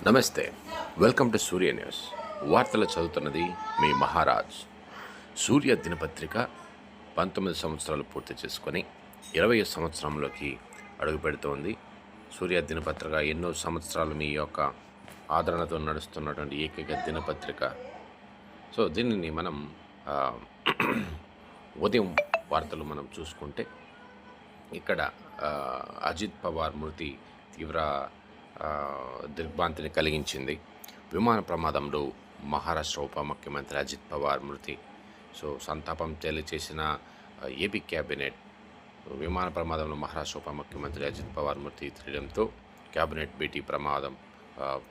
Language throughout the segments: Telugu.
నమస్తే. Welcome to Surya news. వార్తలు చదువుతున్నది మీ మహారాజ్. సూర్య దినపత్రిక 19 సంవత్సరాలు పూర్తి చేసుకొని 20వ సంవత్సరంలోకి అడుగుపెడుతోంది. సూర్య దినపత్రిక ఎన్నో సంవత్సరాలు మీ యొక్క ఆదరణతో నడుస్తున్నటువంటి ఏకైక దినపత్రిక. సో దీనిని మనం ఆ, ఉదయం వార్తలు మనం చూసుకుంటే ఇక్కడ అజిత్ పవార్ మృతి తీవ్ర దిగ్భ్రాంతిని కలిగించింది. విమాన ప్రమాదంలో మహారాష్ట్ర ఉప ముఖ్యమంత్రి అజిత్ పవార్ మృతి. సో సంతాపం తెలియచేసిన ఏపీ క్యాబినెట్ విమాన ప్రమాదంలో మహారాష్ట్ర ఉప ముఖ్యమంత్రి అజిత్ పవార్ మృతి తెలియడంతో క్యాబినెట్ భేటీ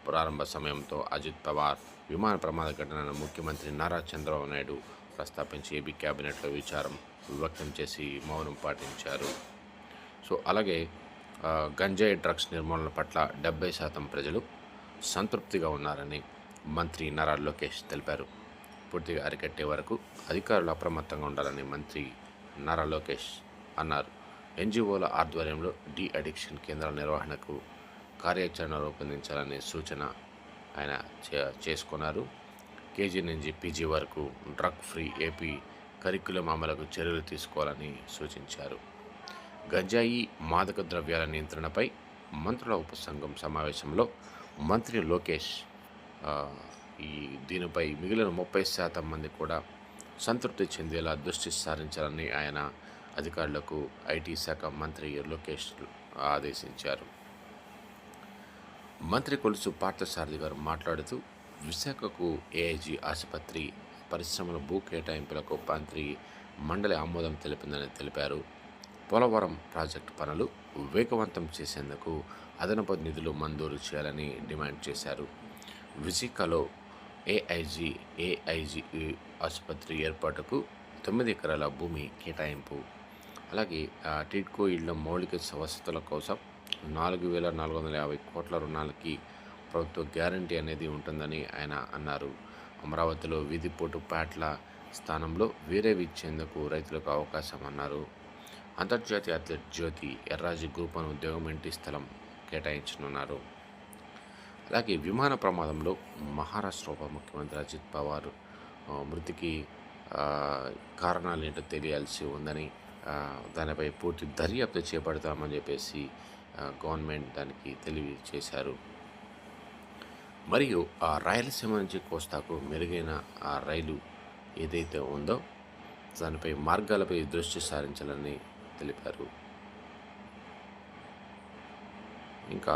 ప్రారంభ సమయంతో అజిత్ పవార్ విమాన ప్రమాద ఘటనను ముఖ్యమంత్రి నారా చంద్రబాబు నాయుడు ప్రస్తావించి ఏపీ క్యాబినెట్లో విచారం వ్యక్తం చేసి మౌనం పాటించారు. సో అలాగే గంజాయి డ్రగ్స్ నిర్మూలన పట్ల 70% ప్రజలు సంతృప్తిగా ఉన్నారని మంత్రి నారా లోకేష్ తెలిపారు. పూర్తిగా అరికట్టే వరకు అధికారులు అప్రమత్తంగా ఉండాలని మంత్రి నారా లోకేష్ అన్నారు. ఎన్జిఓల ఆధ్వర్యంలో డీ అడిక్షన్ కేంద్రాల నిర్వహణకు కార్యాచరణ రూపొందించాలనే సూచన ఆయన చేసుకున్నారు. కేజీ నుంచి పీజీ వరకు డ్రగ్ ఫ్రీ ఏపీ కరిక్యులం అమలుకు చర్యలు తీసుకోవాలని సూచించారు. గంజాయి మాదక ద్రవ్యాల నియంత్రణపై మంత్రుల ఉపసంఘం సమావేశంలో మంత్రి లోకేష్ దీనిపై మిగిలిన 30% మంది కూడా సంతృప్తి చెందేలా దృష్టి సారించాలని ఆయన అధికారులకు ఐటీ శాఖ మంత్రి లోకేష్ ఆదేశించారు. మంత్రి కొలుసు పార్థసారథి గారు మాట్లాడుతూ విశాఖకు ఏఐజీ ఆసుపత్రి పరిశ్రమల భూ కేటాయింపులకు మంత్రి మండలి ఆమోదం తెలిపిందని తెలిపారు. పోలవరం ప్రాజెక్టు పనులు వేగవంతం చేసేందుకు అదనపు నిధులు మంజూరు చేయాలని డిమాండ్ చేశారు. విశాఖలో ఏఐజీ ఆసుపత్రి ఏర్పాటుకు 9 ఎకరాల భూమి కేటాయింపు, అలాగే టిడ్కో ఇళ్ల మౌలిక వసతుల కోసం 4,450 కోట్ల రుణాలకి ప్రభుత్వ గ్యారంటీ అనేది ఉంటుందని ఆయన అన్నారు. అమరావతిలో వీధిపోటు ప్యాట్ల స్థానంలో వేరేవి ఇచ్చేందుకు రైతులకు అవకాశం అన్నారు. అంతర్జాతీయ అథ్లెట్ జ్యోతి ఎర్రాజీ గ్రూప్ అని ఉద్యోగం ఇంటి స్థలం కేటాయించనున్నారు. అలాగే విమాన ప్రమాదంలో మహారాష్ట్ర ఉప ముఖ్యమంత్రి అజిత్ పవార్ మృతికి కారణాలు ఏంటో తెలియాల్సి ఉందని, దానిపై పూర్తి దర్యాప్తు చేపడతామని చెప్పేసి గవర్నమెంట్ దానికి తెలియజేశారు. మరియు రాయలసీమ నుంచి కోస్తాకు మెరుగైన రైలు ఏదైతే ఉందో దానిపై మార్గాలపై దృష్టి సారించాలని తెలిపారు. ఇంకా